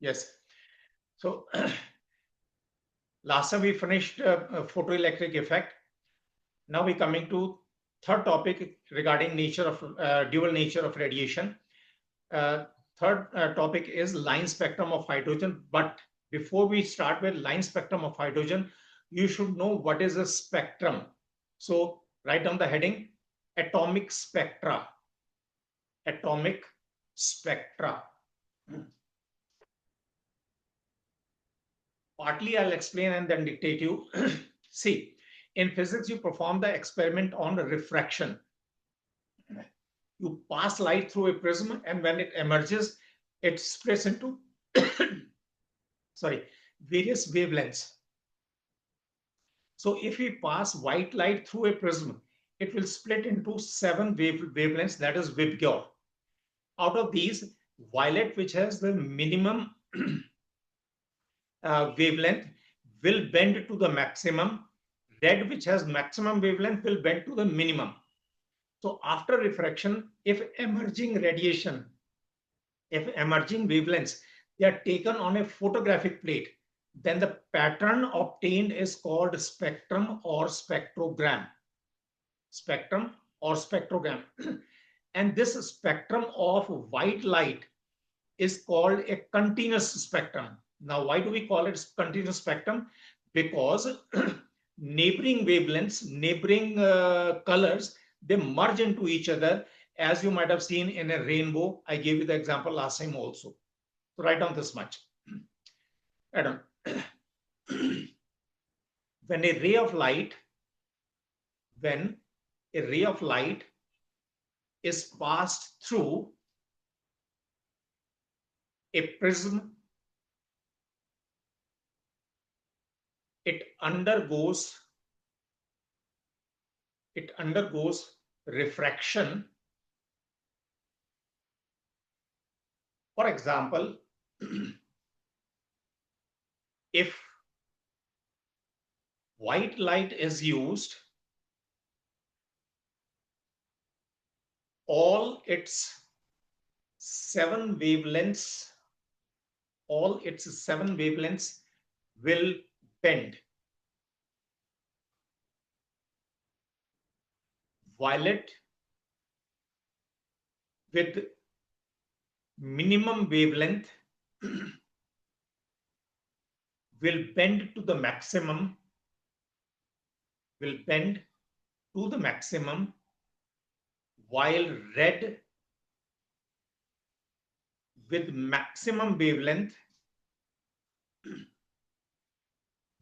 Yes. So last time we finished photoelectric effect. Now we're coming to third topic regarding nature of dual nature of radiation. Uh, Third topic is line spectrum of hydrogen. But before we start with line spectrum of hydrogen, you should know what is a spectrum. So write down the heading: atomic spectra. Atomic spectra. Partly I'll explain and then dictate you. See, in physics, you perform the experiment on refraction. You pass light through a prism, and when it emerges, it splits into sorry, various wavelengths. So if we pass white light through a prism, it will split into 7 wavelengths, that is Vibgyor. Out of these, violet, which has the minimum wavelength, will bend to the maximum. Red, which has maximum wavelength, will bend to the minimum. So after refraction, if emerging wavelengths, they are taken on a photographic plate, then the pattern obtained is called spectrum or spectrogram. Spectrum or spectrogram. And this spectrum of white light is called a continuous spectrum. Now, why do we call it continuous spectrum? Because neighboring wavelengths, neighboring colors, they merge into each other, as you might have seen in a rainbow. I gave you the example last time also. So write down this much. Adam, when a ray of light is passed through a prism, it undergoes refraction. For example, if white light is used, all its 7 wavelengths will bend. Violet, with minimum wavelength, will bend to the maximum, while red, with maximum wavelength,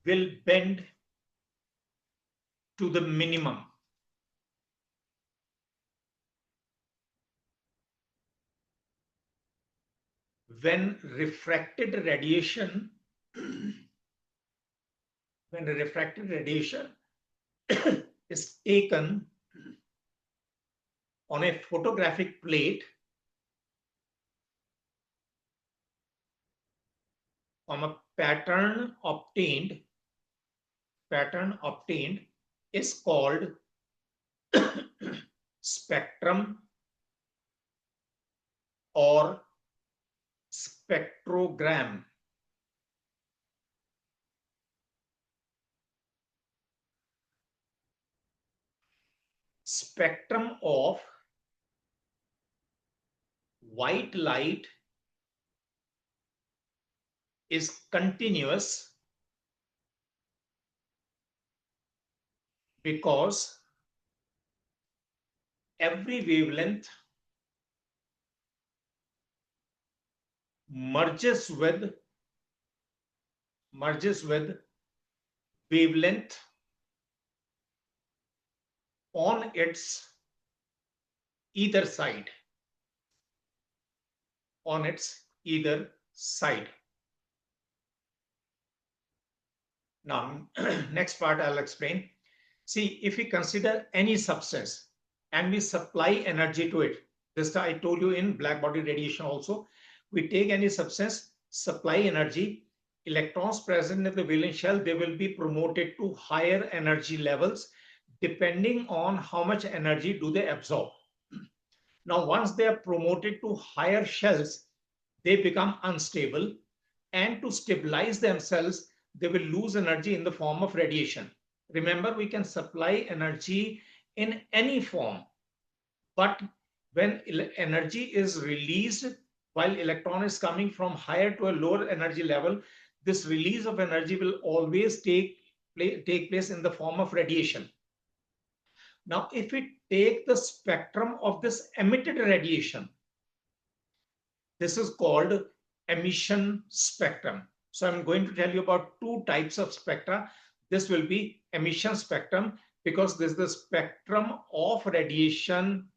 will bend to the minimum. When refracted radiation is taken on a photographic plate from a pattern obtained is called spectrum or spectrogram. Spectrum of white light is continuous because every wavelength merges with wavelength on its either side. Now, next part I'll explain. See, if we consider any substance and we supply energy to it, this I told you in black body radiation also, we take any substance, supply energy, electrons present in the valence shell, they will be promoted to higher energy levels depending on how much energy do they absorb. Now, once they are promoted to higher shells, they become unstable. and to stabilize themselves, they will lose energy in the form of radiation. Remember, we can supply energy in any form, but when energy is released while electron is coming from higher to a lower energy level, this release of energy will always take place in the form of radiation. Now, if we take the spectrum of this emitted radiation, this is called emission spectrum. So I'm going to tell you about two types of spectra. This will be emission spectrum because this is the spectrum of radiation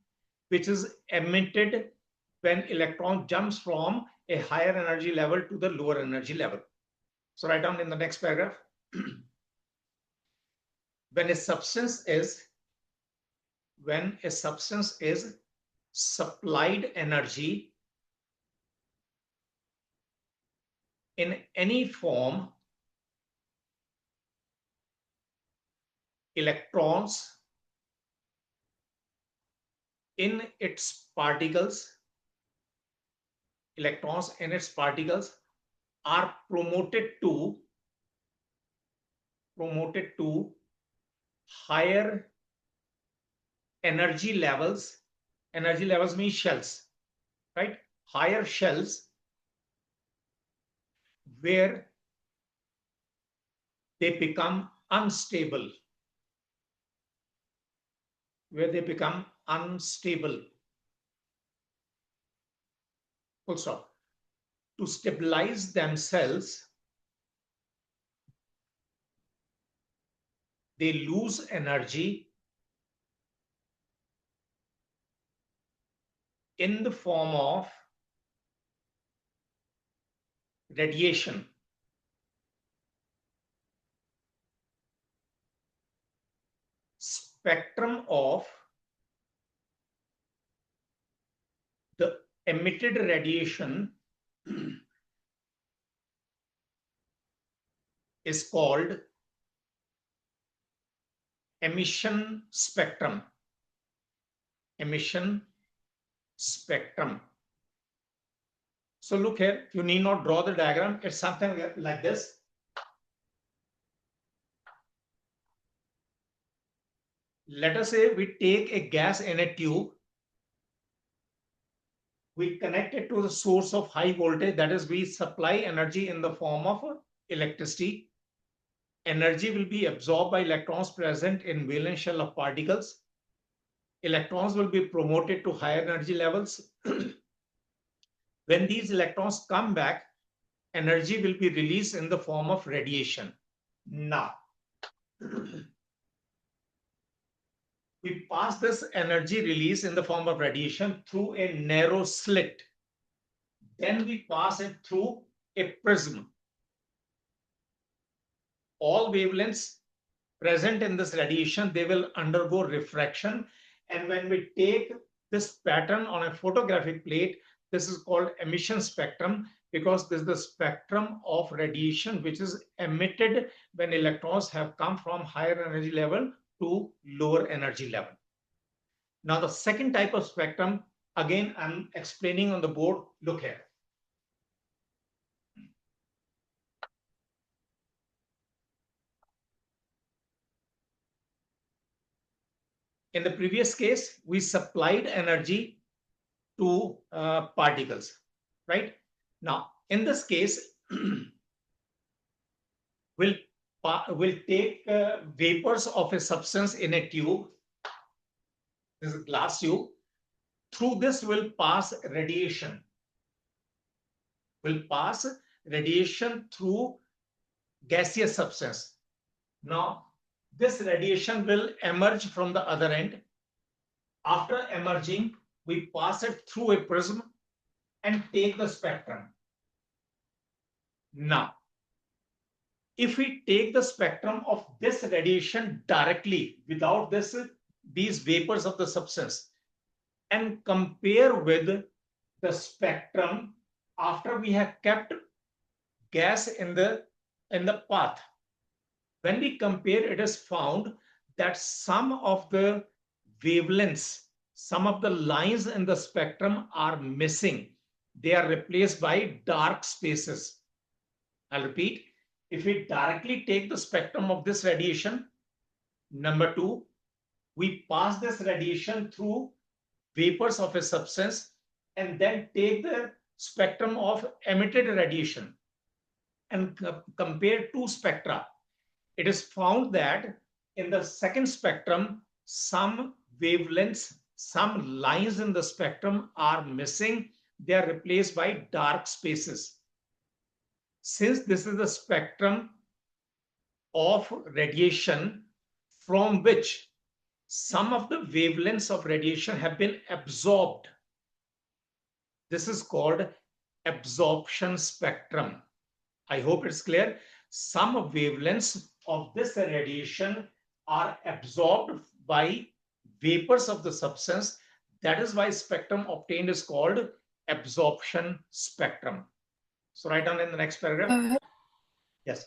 which is emitted when electron jumps from a higher energy level to the lower energy level. So write down in the next paragraph. When a substance is supplied energy in any form, electrons in its particles are promoted to higher energy levels. Energy levels mean shells, right? Higher shells where they become unstable. Full stop. To stabilize themselves, they lose energy in the form of radiation. Spectrum of the emitted radiation is called emission spectrum. So look here, you need not draw the diagram. It's something like this. Let us say we take a gas in a tube. We connect it to the source of high voltage. That is, we supply energy in the form of electricity. Energy will be absorbed by electrons present in valence shell of particles. Electrons will be promoted to higher energy levels. When these electrons come back, energy will be released in the form of radiation. Now, we pass this energy release in the form of radiation through a narrow slit. Then we pass it through a prism. All wavelengths present in this radiation, they will undergo refraction. And when we take this pattern on a photographic plate, this is called emission spectrum because this is the spectrum of radiation which is emitted when electrons have come from higher energy level to lower energy level. Now, the second type of spectrum, again, I'm explaining on the board. Look here. In the previous case, we supplied energy to particles, right? Now, in this case, we'll take vapors of a substance in a tube. This is a glass tube. Through this will pass radiation. Through gaseous substance. Now, this radiation will emerge from the other end. After emerging, we pass it through a prism and take the spectrum. Now, if we take the spectrum of this radiation directly without these vapors of the substance and compare with the spectrum after we have kept gas in the path, when we compare, it is found that some of the wavelengths, some of the lines in the spectrum are missing. They are replaced by dark spaces. I'll repeat. If we directly take the spectrum of this radiation, number two, we pass this radiation through vapors of a substance and then take the spectrum of emitted radiation and compare two spectra. It is found that in the second spectrum, some wavelengths, some lines in the spectrum are missing. They are replaced by dark spaces. Since this is the spectrum of radiation from which some of the wavelengths of radiation have been absorbed, this is called absorption spectrum. I hope it's clear. Some wavelengths of this radiation are absorbed by vapors of the substance. That is why spectrum obtained is called absorption spectrum. So write down in the next paragraph. Yes.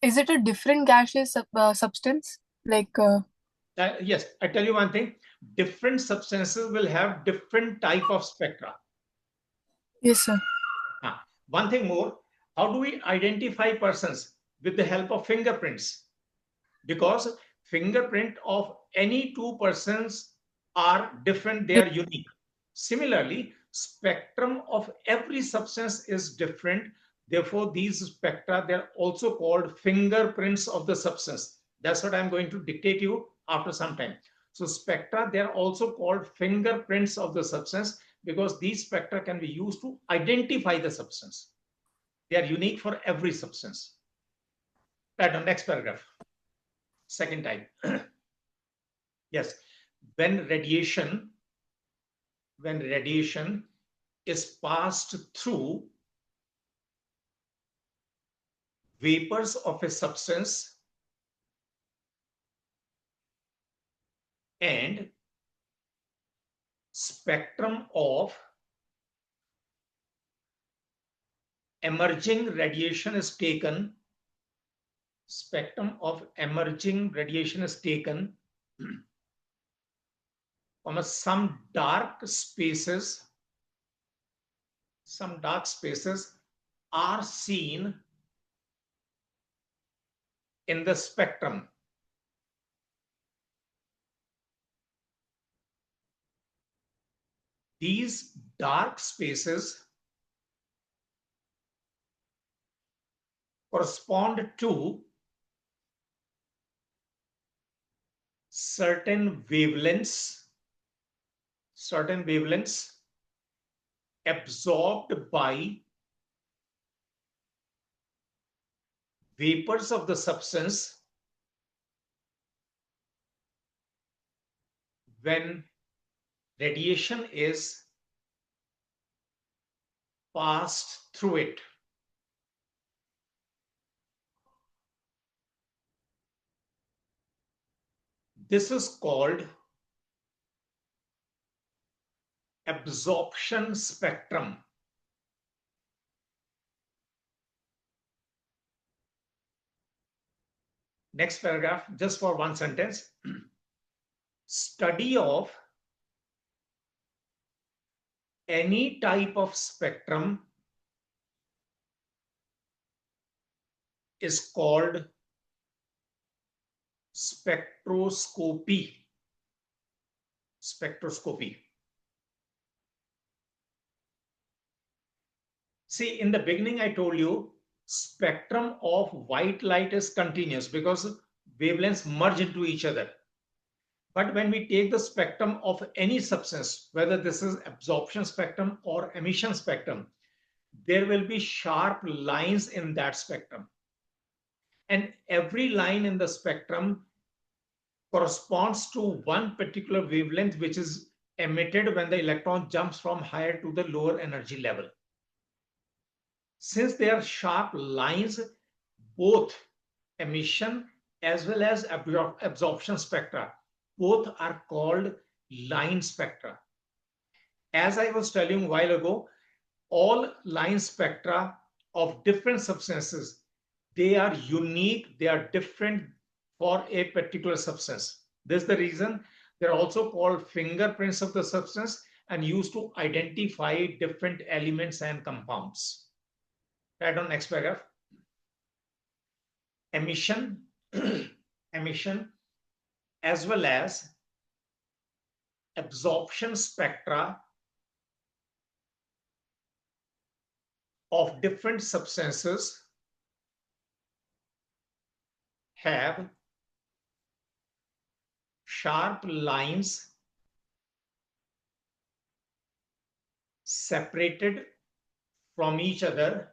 Is it a different gaseous substance? Yes, I tell you one thing. Different substances will have different type of spectra. Yes, sir. One thing more, how do we identify persons? With the help of fingerprints. Because fingerprint of any two persons are different, they are unique. Similarly, spectrum of every substance is different. Therefore, these spectra, they're also called fingerprints of the substance. That's what I'm going to dictate you after some time. So spectra, they're also called fingerprints of the substance because these spectra can be used to identify the substance. They are unique for every substance. Right, next paragraph. Second type. Yes, when radiation is passed through vapors of a substance and spectrum of emerging radiation is taken, from some dark spaces are seen in the spectrum. These dark spaces correspond to certain wavelengths absorbed by vapors of the substance when radiation is passed through it. This is called absorption spectrum. Next paragraph, just for one sentence. Study of any type of spectrum is called spectroscopy. See, in the beginning, I told you spectrum of white light is continuous because wavelengths merge into each other. But when we take the spectrum of any substance, whether this is absorption spectrum or emission spectrum, there will be sharp lines in that spectrum. And every line in the spectrum corresponds to one particular wavelength which is emitted when the electron jumps from higher to the lower energy level. Since they are sharp lines, both emission as well as absorption spectra, both are called line spectra. As I was telling you a while ago, all line spectra of different substances, they are unique, they are different for a particular substance. This is the reason they're also called fingerprints of the substance and used to identify different elements and compounds. Right on next paragraph. emission, emission as well as absorption spectra of different substances have sharp lines separated from each other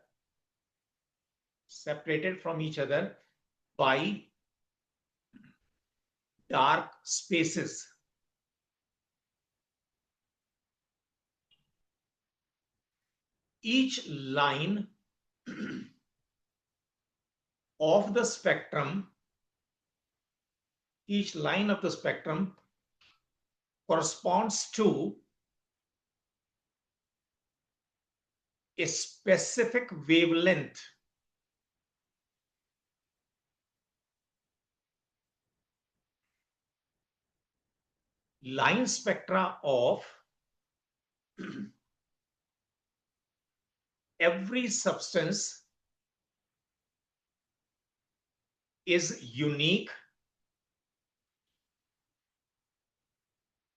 by dark spaces. Each line of the spectrum, each line of the spectrum corresponds to a specific wavelength. Line spectra of every substance is unique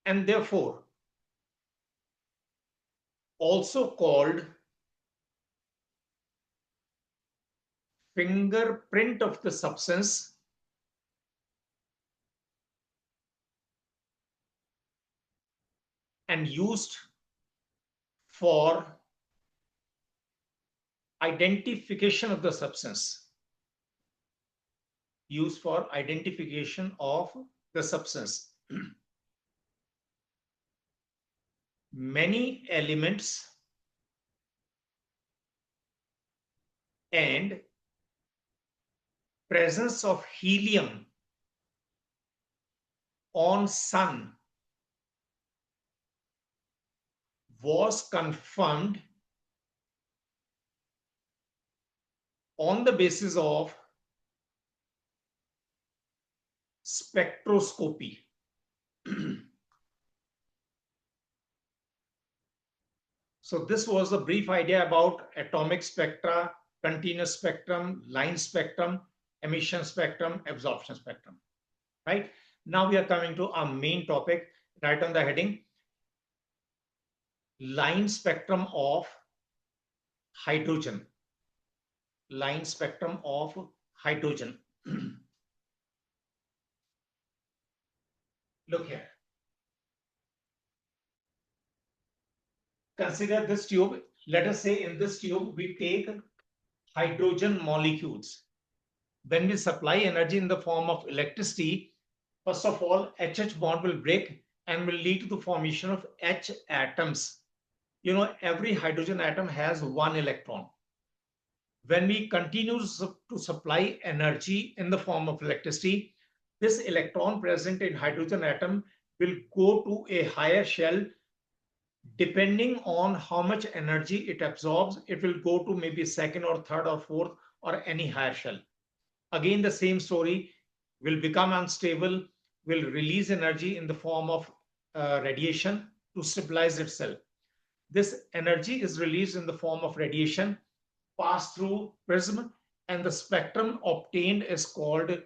and therefore also called fingerprint of the substance and used for identification of the substance. Used for identification of the substance. Many elements and presence of helium on Sun was confirmed on the basis of spectroscopy. So this was a brief idea about atomic spectra, continuous spectrum, line spectrum, emission spectrum, absorption spectrum, right? Now we are coming to our main topic, right on the heading, line spectrum of hydrogen. Line spectrum of hydrogen. Look here. Consider this tube. Let us say in this tube, we take hydrogen molecules. When we supply energy in the form of electricity, first of all, HH bond will break and will lead to the formation of H atoms. You know, every hydrogen atom has one electron. When we continue to supply energy in the form of electricity, this electron present in hydrogen atom will go to a higher shell. Depending on how much energy it absorbs, it will go to maybe second or third or fourth or any higher shell. Again, the same story, will become unstable, will release energy in the form of radiation to stabilize itself. This energy is released in the form of radiation, pass through prism, and the spectrum obtained is called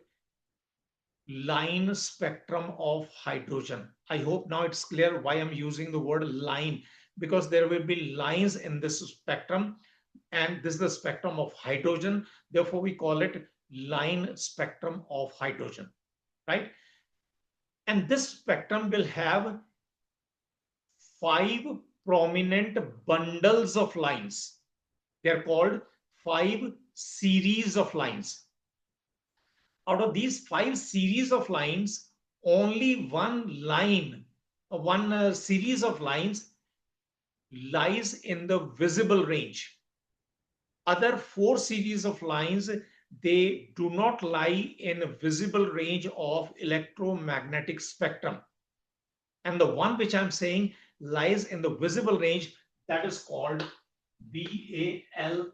line spectrum of hydrogen. I hope now it's clear why I'm using the word line, because there will be lines in this spectrum, and this is the spectrum of hydrogen. Therefore, we call it line spectrum of hydrogen, right? And this spectrum will have 5 prominent bundles of lines. They're called 5 series of lines. Out of these 5 series of lines, only one line, one series of lines lies in the visible range. Other 4 series of lines, they do not lie in a visible range of electromagnetic spectrum. And the one which I'm saying lies in the visible range, that is called BALMER.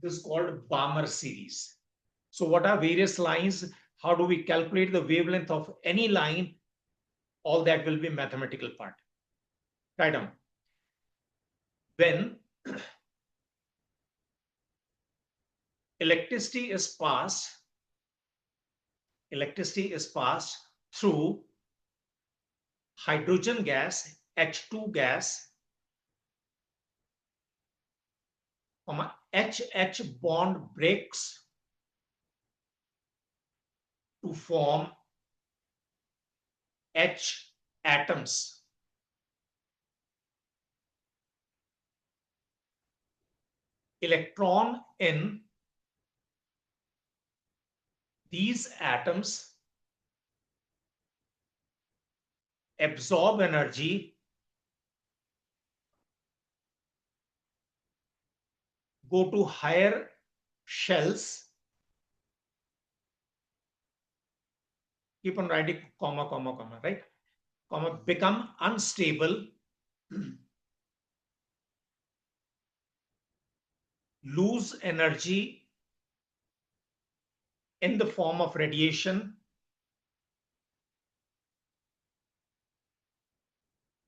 This is called Balmer series. So what are various lines? How do we calculate the wavelength of any line? All that will be mathematical part. Write down. When electricity is passed through hydrogen gas, H2 gas, HH bond breaks to form H atoms. Electron in these atoms absorb energy, go to higher shells, keep on writing comma, comma, comma, right? Comma, become unstable, lose energy in the form of radiation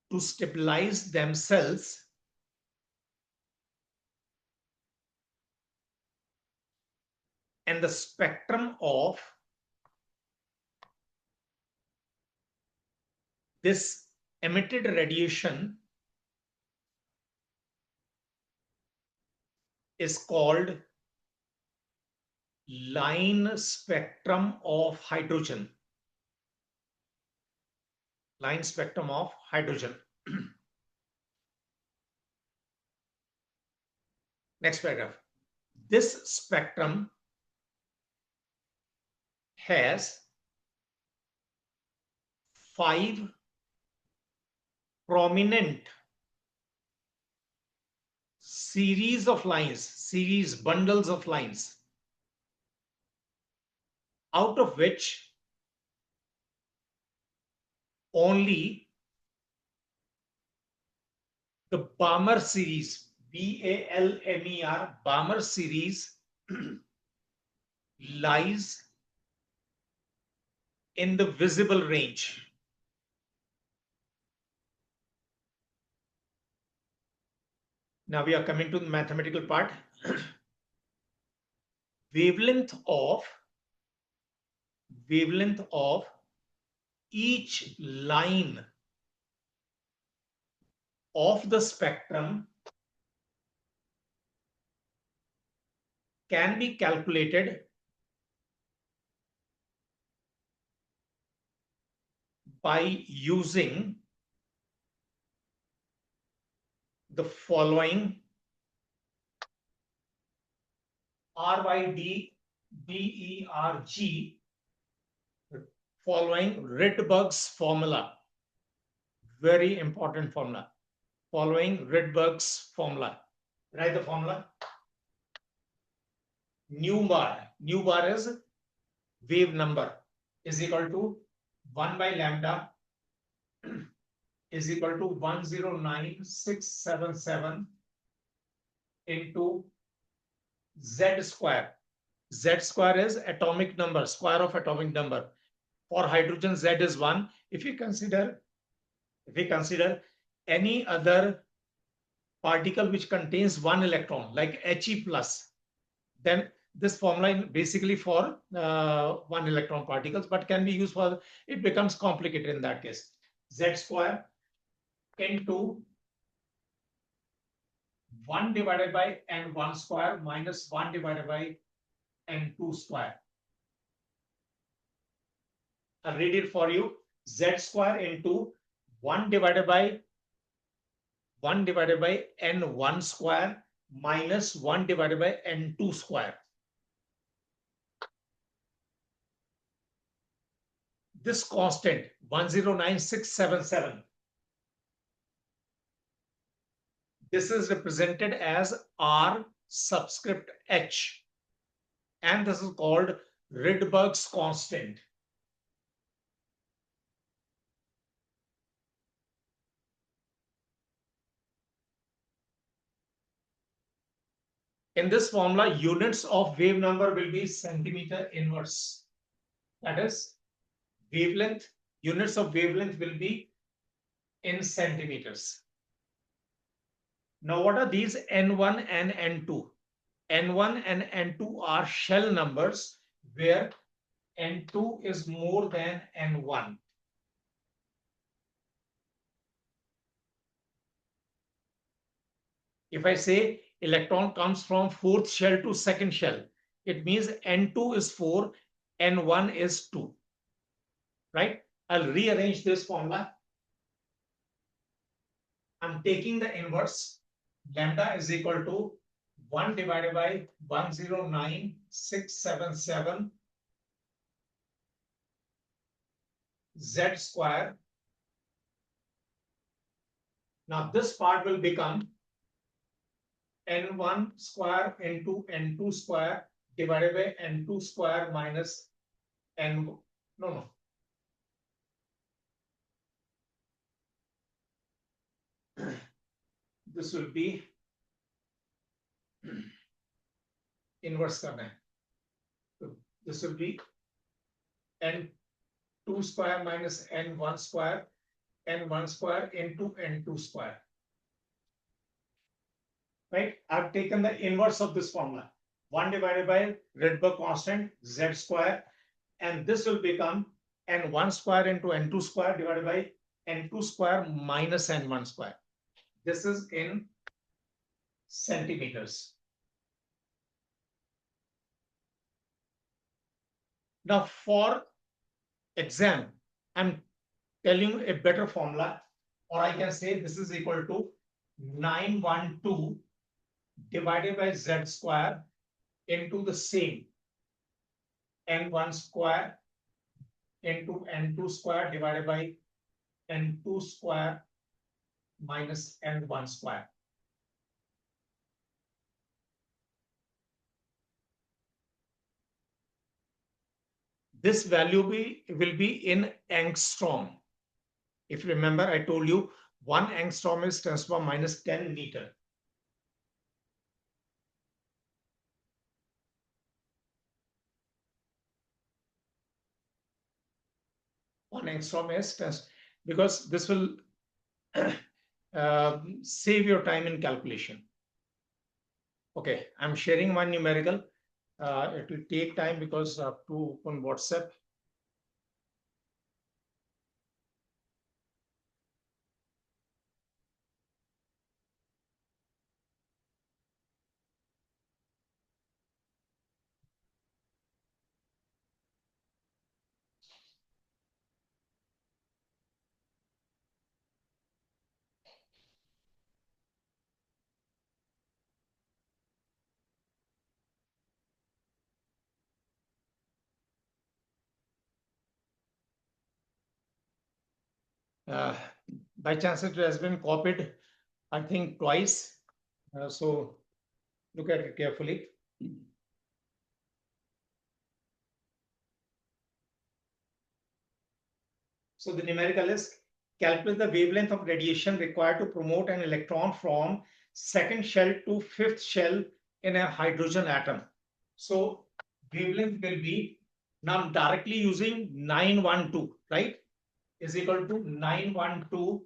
to stabilize themselves, and the spectrum of this emitted radiation is called line spectrum of hydrogen. Line spectrum of hydrogen. Next paragraph. This spectrum has 5 prominent series of lines, bundles of lines, out of which only the Balmer series, Balmer, Balmer series lies in the visible range. Now we are coming to the mathematical part. Wavelength of each line of the spectrum can be calculated by using the following RYD DERG, following Rydberg's formula. Very important formula. Following Rydberg's formula. Write the formula. Nu bar is wave number, is equal to 1 by lambda is equal to 109677 into Z square. Z square is atomic number, square of atomic number. For hydrogen, Z is 1. If we consider any other particle which contains 1 electron, like He plus, then this formula basically for 1 electron particles, but can be used for, it becomes complicated in that case. Z square into 1 divided by N1 square minus 1 divided by N2 square. I'll read it for you. Z square into 1 divided by N1 square minus 1 divided by N2 square. This constant 109677, this is represented as R subscript H, and this is called Rydberg's constant. In this formula, units of wave number will be centimeter inverse. That is, wavelength, units of wavelength will be in centimeters. Now, what are these N1 and N2? N1 and N2 are shell numbers where N2 is more than N1. If I say electron comes from fourth shell to second shell, it means N2 is 4, N1 is 2. Right? I'll rearrange this formula. I'm taking the inverse. Lambda is equal to 1 divided by 109,677 Z square. Now this part will become N1 square into N2 square divided by N2 square minus N. No. This will be inverse करना है. So this will be N2 square minus N1 square, N1 square into N2 square. Right? I've taken the inverse of this formula. 1 divided by Rydberg constant Z square, and this will become N1 square into N2 square divided by N2 square minus N1 square. This is in centimeters. Now for exam, I'm telling you a better formula, or I can say this is equal to 912 divided by Z square into the same N1 square into N2 square divided by N2 square minus N1 square. This value will be in angstrom. If you remember, I told you 1 angstrom is 10 to the power minus 10 meter. One angstrom is 10, because this will save your time in calculation. Okay, I'm sharing one numerical. It will take time because I have to open WhatsApp. By chance, it has been copied, I think, twice. So look at it carefully. So the numerical is calculate the wavelength of radiation required to promote an electron from second shell to fifth shell in a hydrogen atom. So wavelength will be, now I'm directly using 912, right? Is equal to 912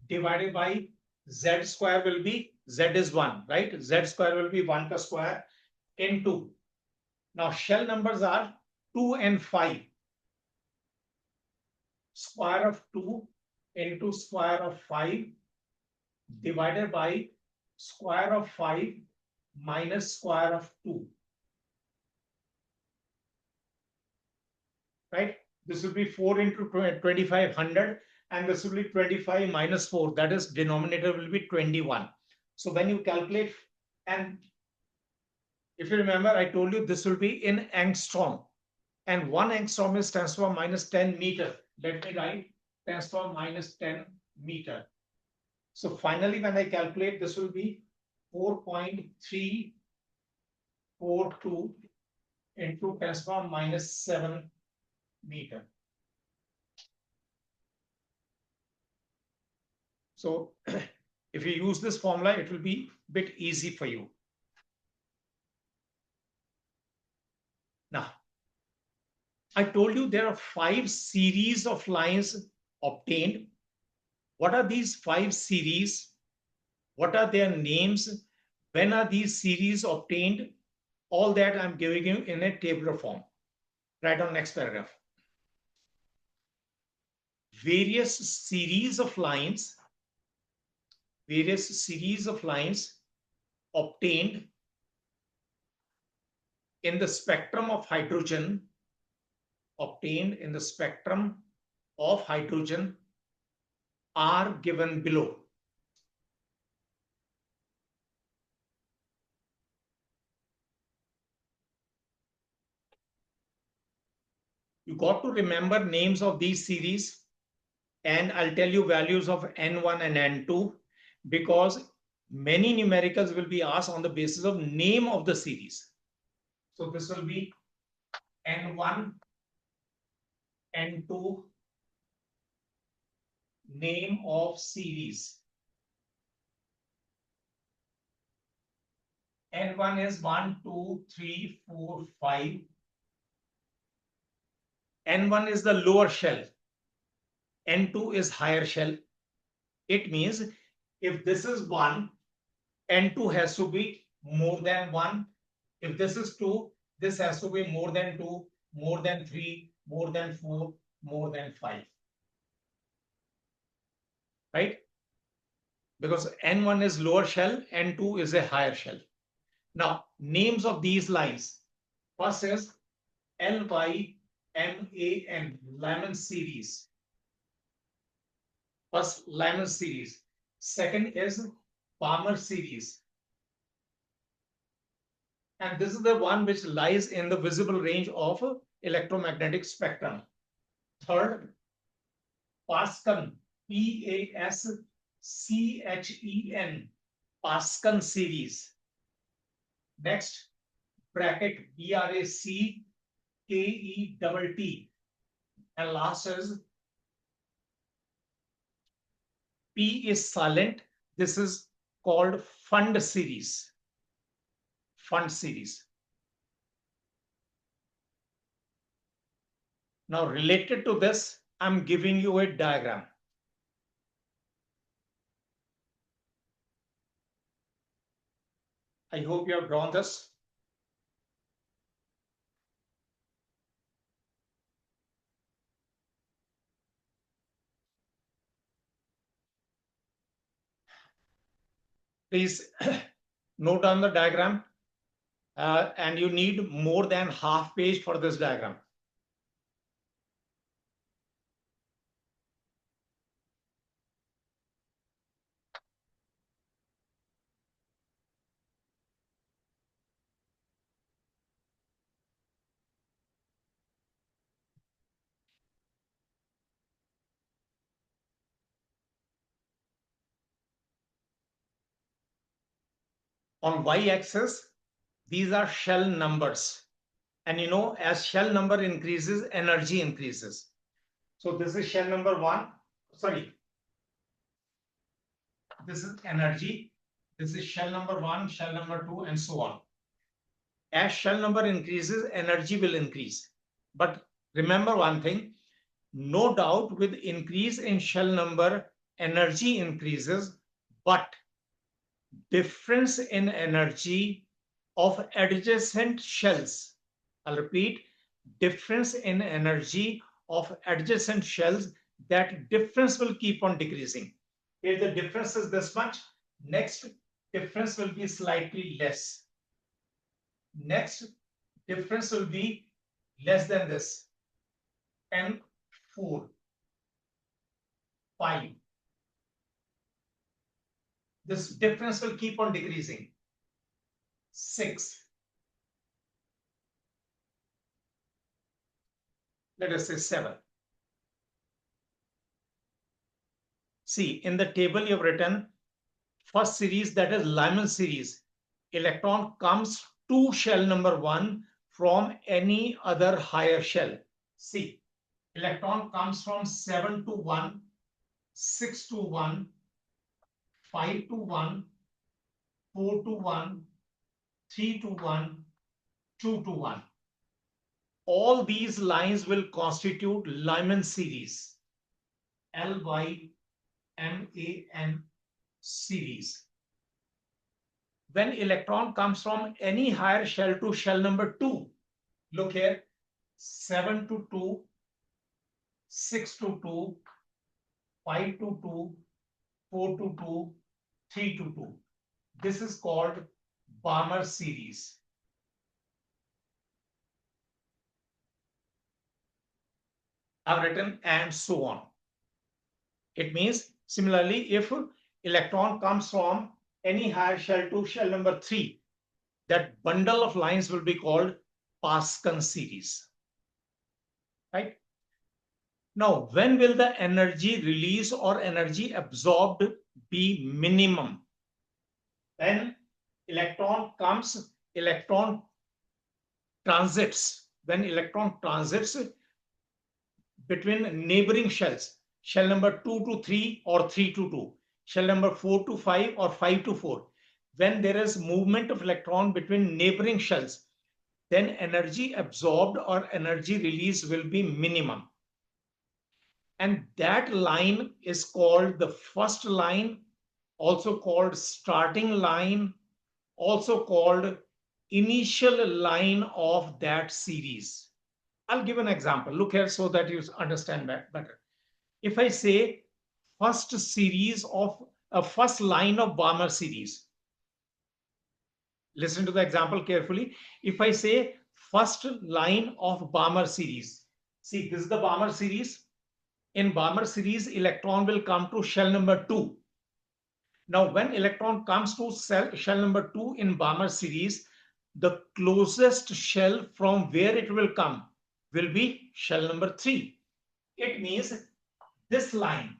divided by Z square will be, Z is 1, right? Z square will be 1 plus square into. Now shell numbers are 2 and 5. Square of 2 into square of 5 divided by square of 5 minus square of 2. Right? This will be 4 into 2500, and this will be 25 minus 4. That is, denominator will be 21. So when you calculate, and if you remember, I told you this will be in angstrom. And 1 angstrom is 10 to the power minus 10 meter. Let me write 10 to the power minus 10 meter. So finally, when I calculate, this will be 4.342 into 10 to the power minus 7 meter. So if you use this formula, it will be a bit easy for you. Now, I told you there are 5 series of lines obtained. What are these 5 series? What are their names? When are these series obtained? All that I'm giving you in a tabular form. Right on next paragraph. Various series of lines obtained in the spectrum of hydrogen are given below. You got to remember names of these series, and I'll tell you values of N1 and N2 because many numericals will be asked on the basis of name of the series. So this will be N1, N2, name of series. N1 is 1, 2, 3, 4, 5. N1 is the lower shell. N2 is higher shell. It means if this is 1, N2 has to be more than 1. If this is 2, this has to be more than 2, more than 3, more than 4, more than 5. Right? Because N1 is lower shell, N2 is a higher shell. Now, names of these lines. First is LYMAN, Lyman series. First, Lyman series. Second is Palmer series. And this is the one which lies in the visible range of electromagnetic spectrum. Third, Pascan, P-A-S-C-H-E-N, Pascan series. Next, bracket B-R-A-C-K-E-T-T. And last is P is silent. This is called fund series. Fund series. Now, related to this, I'm giving you a diagram. I hope you have drawn this. Please note down the diagram, and you need more than half page for this diagram. On y-axis, these are shell numbers. And you know, as shell number increases, energy increases. So this is shell number 1. Sorry. This is energy. This is shell number 1, shell number 2, and so on. As shell number increases, energy will increase. But remember one thing, no doubt with increase in shell number, energy increases, but difference in energy of adjacent shells. I'll repeat, difference in energy of adjacent shells, that difference will keep on decreasing. If the difference is this much, next difference will be slightly less. Next difference will be less than this. And 4, 5. This difference will keep on decreasing. 6. Let us say 7. See, in the table you've written first series, that is Lyman series. Electron comes to shell number 1 from any other higher shell. See, electron comes from 7 to 1, 6 to 1, 5 to 1, 4 to 1, 3 to 1, 2 to 1. All these lines will constitute Lyman series. LYMAN series. when electron comes from any higher shell to shell number 2. Look here, 7 to 2, 6 to 2, 5 to 2, 4 to 2, 3 to 2. This is called Balmer series. I've written and so on. It means similarly, if electron comes from any higher shell to shell number 3, that bundle of lines will be called Pascal series. Right? Now, when will the energy release or energy absorbed be minimum? When electron transits, when electron transits between neighboring shells, shell number 2 to 3 or 3 to 2, shell number 4 to 5 or 5 to 4. When there is movement of electron between neighboring shells, then energy absorbed or energy release will be minimum. And that line is called the first line, also called starting line, also called initial line of that series. I'll give an example. Look here so that you understand better. If I say first line of Balmer series, listen to the example carefully. If I say first line of Balmer series, see, this is the Balmer series. In Balmer series, electron will come to shell number 2. Now, when electron comes to shell number 2 in Balmer series, the closest shell from where it will come will be shell number 3. It means this line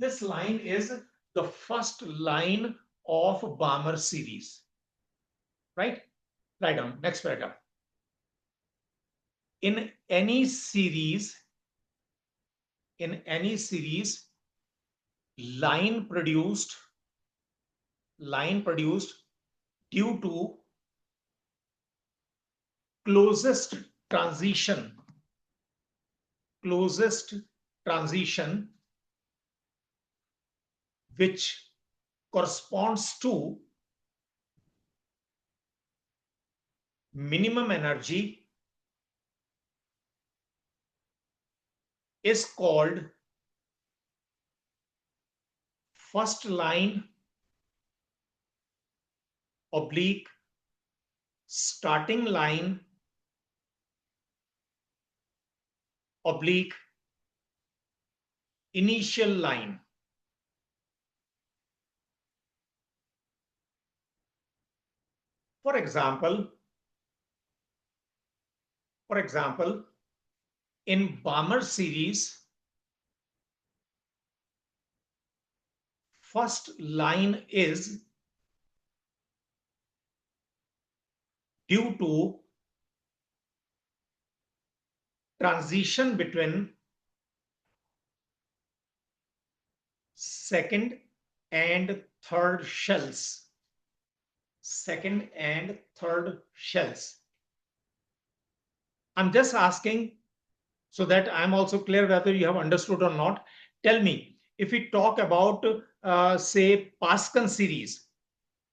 is the first line of Balmer series. Right? Write down. Next paragraph. In any series, line produced due to closest transition which corresponds to minimum energy is called first line oblique starting line oblique initial line. For example, in Balmer series, first line is due to transition between second and third shells. I'm just asking so that I'm also clear whether you have understood or not. Tell me, if we talk about, say, Pascal series.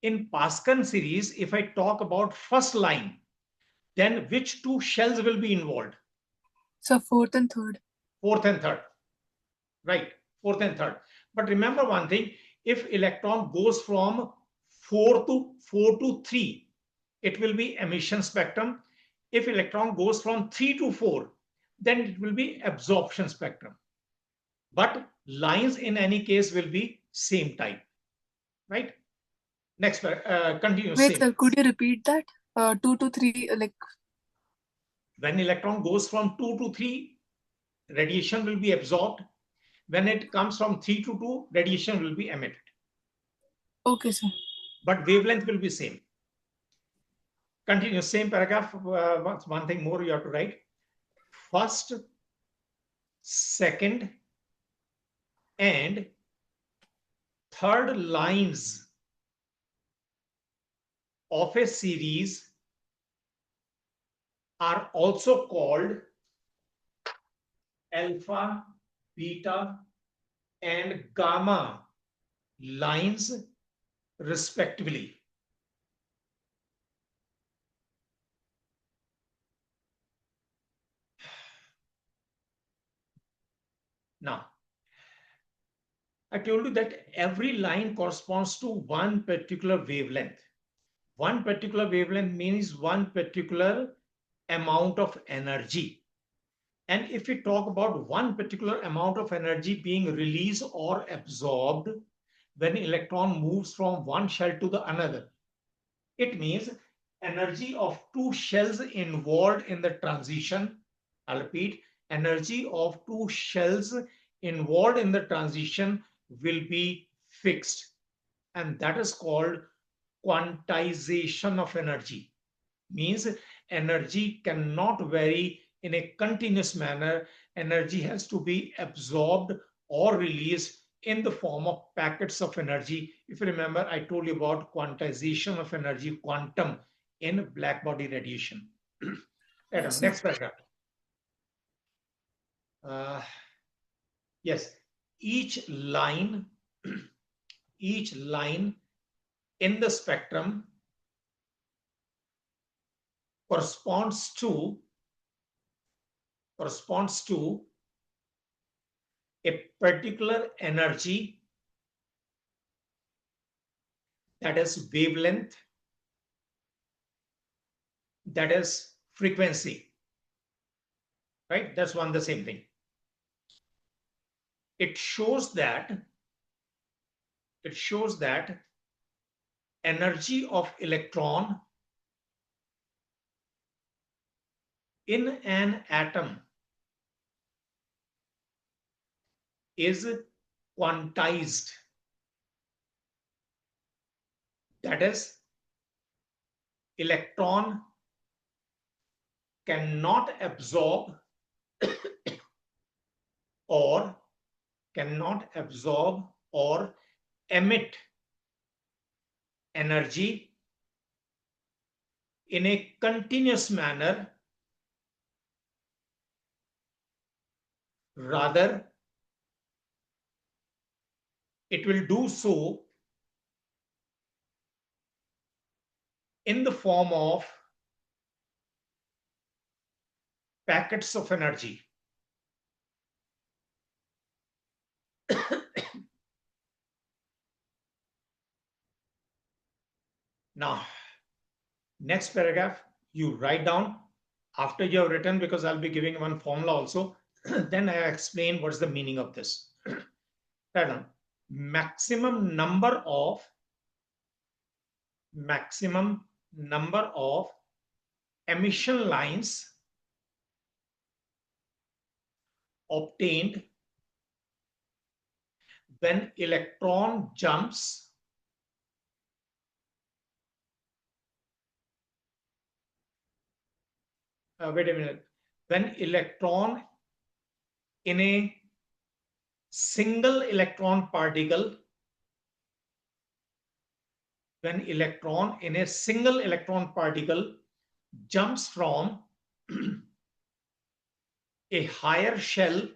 In Pascal series, if I talk about first line, then which two shells will be involved? So fourth and third. Fourth and third. Right, fourth and third. But remember one thing, if electron goes from 4 to 3, it will be emission spectrum. If electron goes from 3 to 4, then it will be absorption spectrum. But lines in any case will be same type. Right? Next, continue. Wait, sir, could you repeat that? 2 to 3, like. When electron goes from 2 to 3, radiation will be absorbed. When it comes from 3 to 2, radiation will be emitted. Okay, sir. But wavelength will be same. Continue, same paragraph. One thing more you have to write. First, second, and third lines of a series are also called alpha, beta, and gamma lines respectively. Now, I told you that every line corresponds to one particular wavelength. One particular wavelength means one particular amount of energy. And if we talk about one particular amount of energy being released or absorbed when electron moves from one shell to the another, it means energy of two shells involved in the transition. I'll repeat, energy of two shells involved in the transition will be fixed. And that is called quantization of energy. Means energy cannot vary in a continuous manner. Energy has to be absorbed or released in the form of packets of energy. If you remember, I told you about quantization of energy, quantum, in black body radiation. Yes, sir. Next paragraph. Uh, yes, each line, each line in the spectrum corresponds to a particular energy, that is wavelength, that is frequency, right? That's one the same thing. It shows that energy of electron in an atom is quantized. That is, electron cannot absorb or emit energy in a continuous manner. Rather, it will do so in the form of packets of energy. Now, next paragraph, you write down after you have written, because I'll be giving one formula also. Then I explain what's the meaning of this. Write down. Maximum number of emission lines obtained when electron jumps wait a minute. When electron in a single electron particle jumps from a higher shell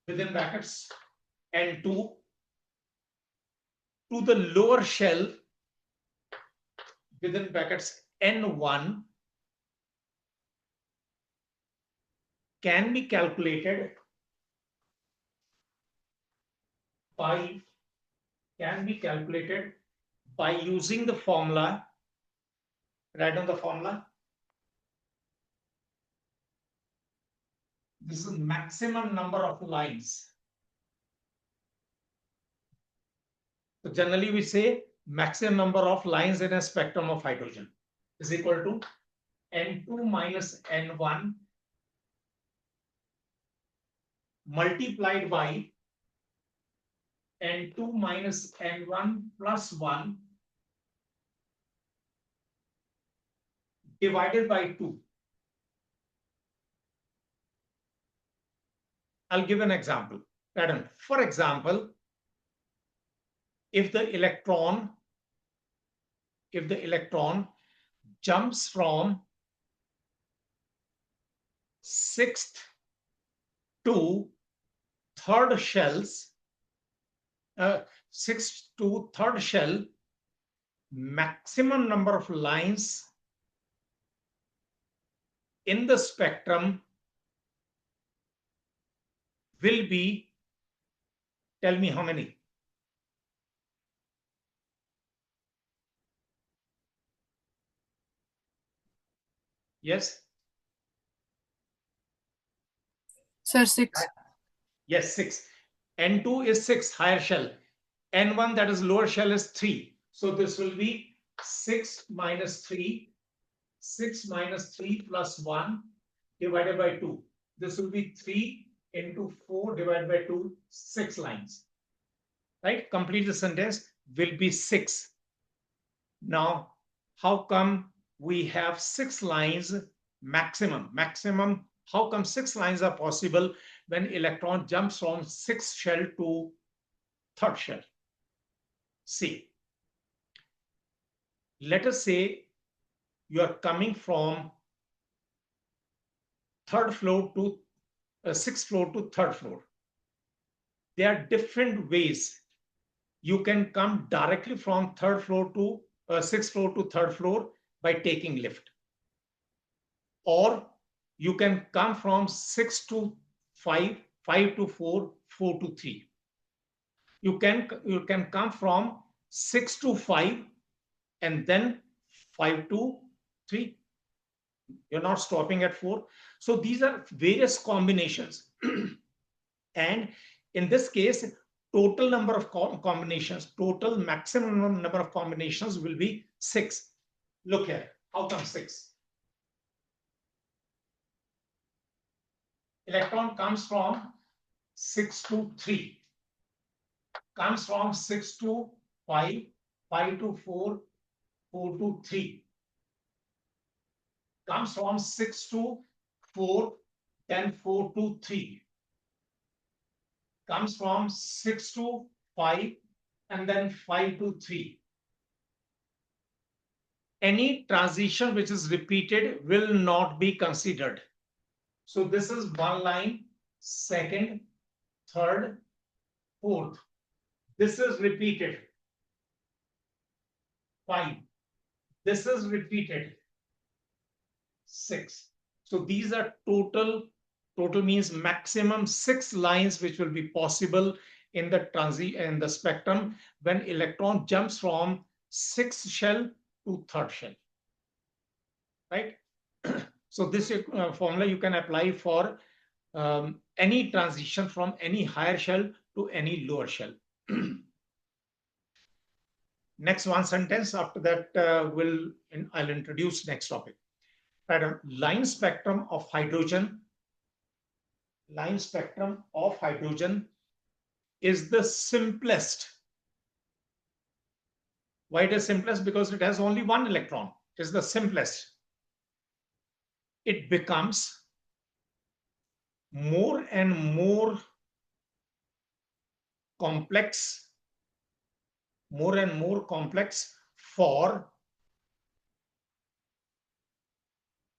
within brackets N2 to the lower shell within brackets N1 can be calculated by using the formula. Write down the formula. This is maximum number of lines. So generally we say maximum number of lines in a spectrum of hydrogen is equal to N2 minus N1 multiplied by N2 minus N1 plus 1 divided by 2. I'll give an example. For example, if the electron jumps from 6th to 3rd shells, 6th to 3rd shell, maximum number of lines in the spectrum will be, tell me how many? Yes? Sir, 6. Yes, 6. N2 is 6, higher shell. N1, that is lower shell, is 3. So this will be 6 minus 3, 6 minus 3 plus 1 divided by 2. This will be 3 into 4 divided by 2, 6 lines. Right? Complete the sentence, will be 6. Now, how come we have 6 lines maximum? Maximum, how come 6 lines are possible when electron jumps from 6th shell to 3rd shell? See, let us say you are coming from 3rd floor to 6th floor to 3rd floor. There are different ways. You can come directly from 3rd floor to 6th floor to 3rd floor by taking lift. Or you can come from 6 to 5, 5 to 4, 4 to 3. You can come from 6 to 5 and then 5 to 3. You're not stopping at 4. So these are various combinations. And in this case, total number of combinations, total maximum number of combinations will be 6. Look here. How come 6? Electron comes from 6 to 3, comes from 6 to 5, 5 to 4, 4 to 3, comes from 6 to 4, then 4 to 3, comes from 6 to 5, and then 5 to 3. Any transition which is repeated will not be considered. So this is one line, second, third, fourth. This is repeated. 5. This is repeated. 6. So these are total means maximum 6 lines which will be possible in the spectrum when electron jumps from 6th shell to 3rd shell. Right? So this formula you can apply for any transition from any higher shell to any lower shell. Next one sentence. After that, I'll introduce next topic. Line spectrum of hydrogen. Line spectrum of hydrogen is the simplest. Why it is simplest? Because it has only one electron. It is the simplest. It becomes more and more complex, for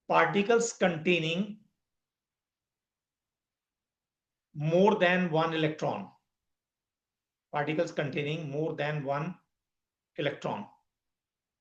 particles containing more than one electron. Particles containing more than one electron.